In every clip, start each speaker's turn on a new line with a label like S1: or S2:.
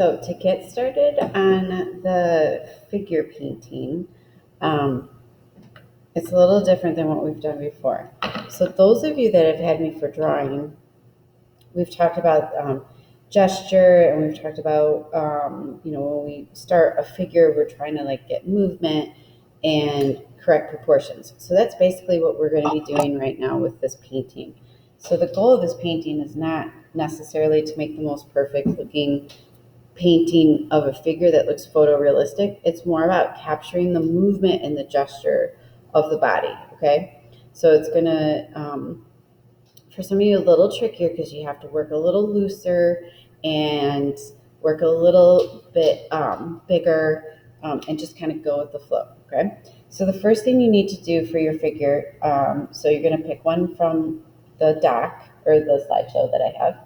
S1: So to get started on the figure painting, um, it's a little different than what we've done before. So those of you that have had me for drawing, we've talked about gesture, and we've talked about, when we start a figure, we're trying to like get movement and correct proportions. So that's basically what we're going to be doing right now with this painting. So the goal of this painting is not necessarily to make the most perfect looking painting of a figure that looks photorealistic. It's more about capturing the movement and the gesture of the body. Okay, so it's gonna for some of you a little trickier because you have to work a little looser and work a little bit bigger, and just kind of go with the flow. Okay, so the first thing you need to do for your figure, so you're going to pick one from the doc or the slideshow that I have.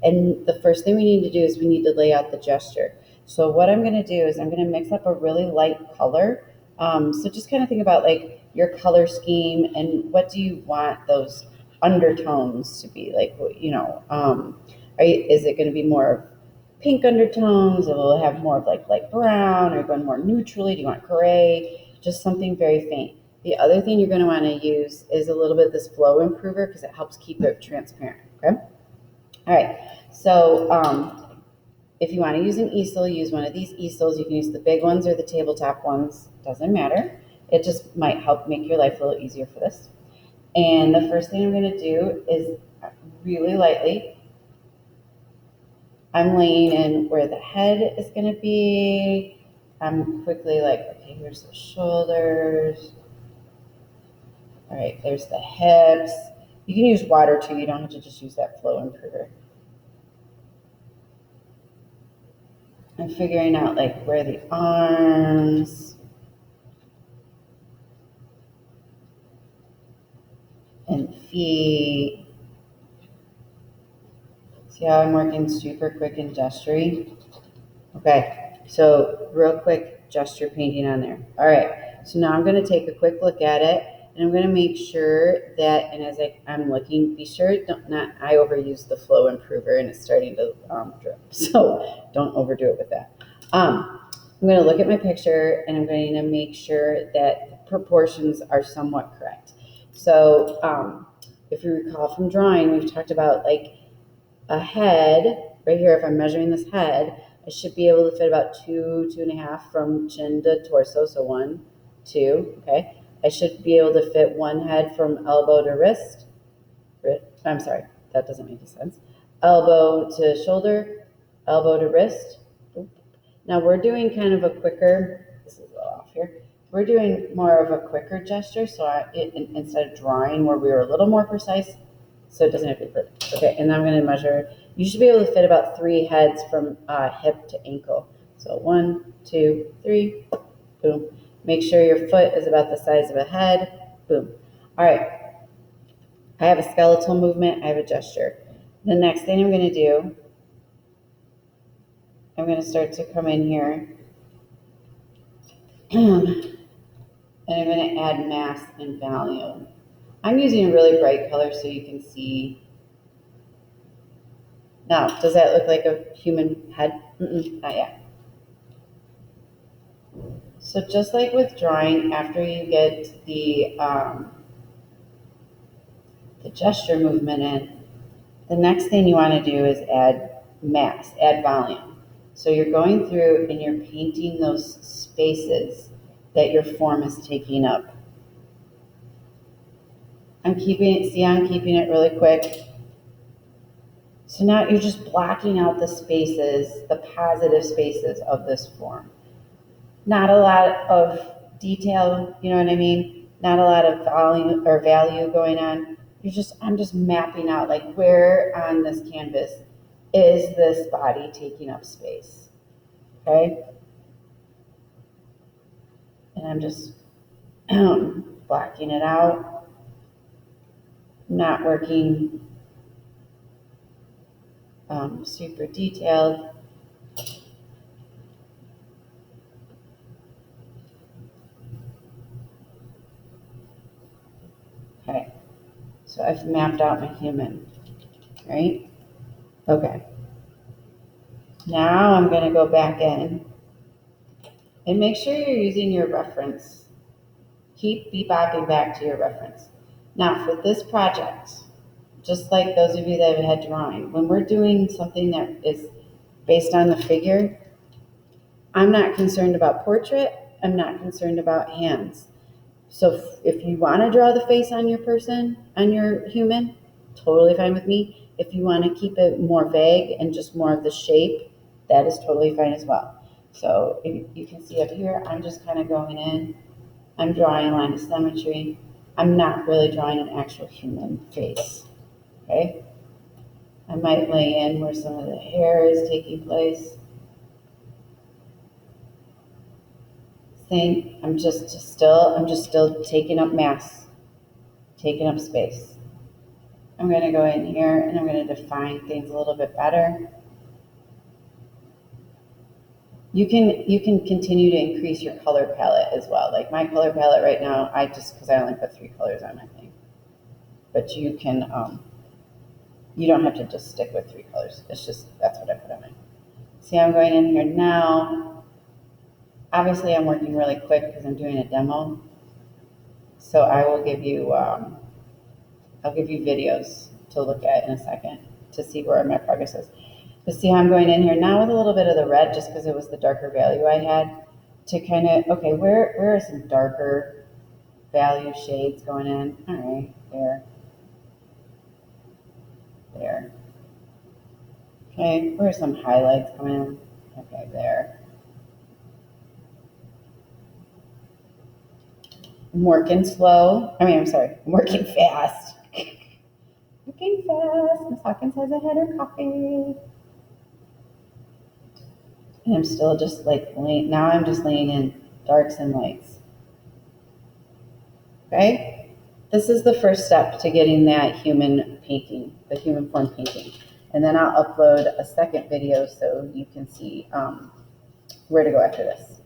S1: And the first thing we need to do is we need to lay out the gesture. So what I'm going to do is I'm going to mix up a really light color. So just kind of think about like your color scheme and what do you want those undertones to be like. Is it going to be more pink undertones, or will it have more of like light brown, or going more neutrally? Do you want gray? Just something very faint. The other thing you're going to want to use is a little bit of this flow improver because it helps keep it transparent. Okay. All right, so if you want to use an easel, use one of these easels. You can use the big ones or the tabletop ones, doesn't matter. It just might help make your life a little easier for this. And the first thing I'm going to do is really lightly, I'm laying in where the head is going to be. I'm quickly like, okay, here's the shoulders. All right, there's the hips. You can use water too. You don't have to just use that flow improver. I'm figuring out like where the arms and feet. See how I'm working super quick and gesturing? Okay, so real quick gesture painting on there. All right, so now I'm going to take a quick look at it, and I'm going to make sure that, and as I'm looking, be sure I overuse the flow improver and it's starting to drip. So don't overdo it with that. I'm going to look at my picture and I'm going to make sure that the proportions are somewhat correct. So if you recall from drawing, we've talked about like a head right here. If I'm measuring this head, I should be able to fit about 2.5 from chin to torso. So 1, 2, okay. I should be able to fit one head from elbow to wrist. I'm sorry, that doesn't make any sense. Elbow to shoulder, elbow to wrist. Now we're doing kind of a quicker, this is a little off here. We're doing more of a quicker gesture. So instead of drawing where we were a little more precise, so it doesn't have to be perfect. Okay, and I'm going to measure. You should be able to fit about 3 heads from hip to ankle. So 1, 2, 3, boom. Make sure your foot is about the size of a head, boom. All right, I have a skeletal movement, I have a gesture. The next thing I'm going to do, I'm going to start to come in here and I'm going to add mass and volume. I'm using a really bright color so you can see. Now, does that look like a human head? Not yet. So just like with drawing, after you get the gesture movement in, the next thing you want to do is add mass, add volume. So you're going through and you're painting those spaces that your form is taking up. I'm keeping it really quick. So now you're just blocking out the spaces, the positive spaces of this form. Not a lot of detail, you know what I mean? Not a lot of volume or value going on. I'm just mapping out like where on this canvas is this body taking up space, okay? And I'm just blocking it out, not working super detailed. Okay, so I've mapped out my human, right? Okay. Now I'm going to go back in and make sure you're using your reference. Keep bebopping back to your reference. Now for this project, just like those of you that have had drawing, when we're doing something that is based on the figure, I'm not concerned about portrait. I'm not concerned about hands. So if you want to draw the face on your person, on your human, totally fine with me. If you want to keep it more vague and just more of the shape, that is totally fine as well. So if you can see up here, I'm just kind of going in. I'm drawing a line of symmetry. I'm not really drawing an actual human face, okay? I might lay in where some of the hair is taking place. Same, I'm just still taking up mass, taking up space. I'm going to go in here and I'm going to define things a little bit better. You can continue to increase your color palette as well. Like my color palette right now, because I only put 3 colors on my thing. But you can, you don't have to just stick with 3 colors. It's just, that's what I put on mine. See, I'm going in here now. Obviously, I'm working really quick because I'm doing a demo. So I will give you, I'll give you videos to look at in a second to see where my progress is. But see how I'm going in here now with a little bit of the red just because it was the darker value I had to kind of, okay, where are some darker value shades going in? All right, there. There. Okay, where are some highlights coming in? Okay, there. I'm working slow. I'm sorry, I'm working fast. Working fast. Miss Hawkins has a head of coffee. And I'm still just like now I'm just laying in darks and lights. Okay? This is the first step to getting that human painting, the human form painting. And then I'll upload a second video so you can see where to go after this.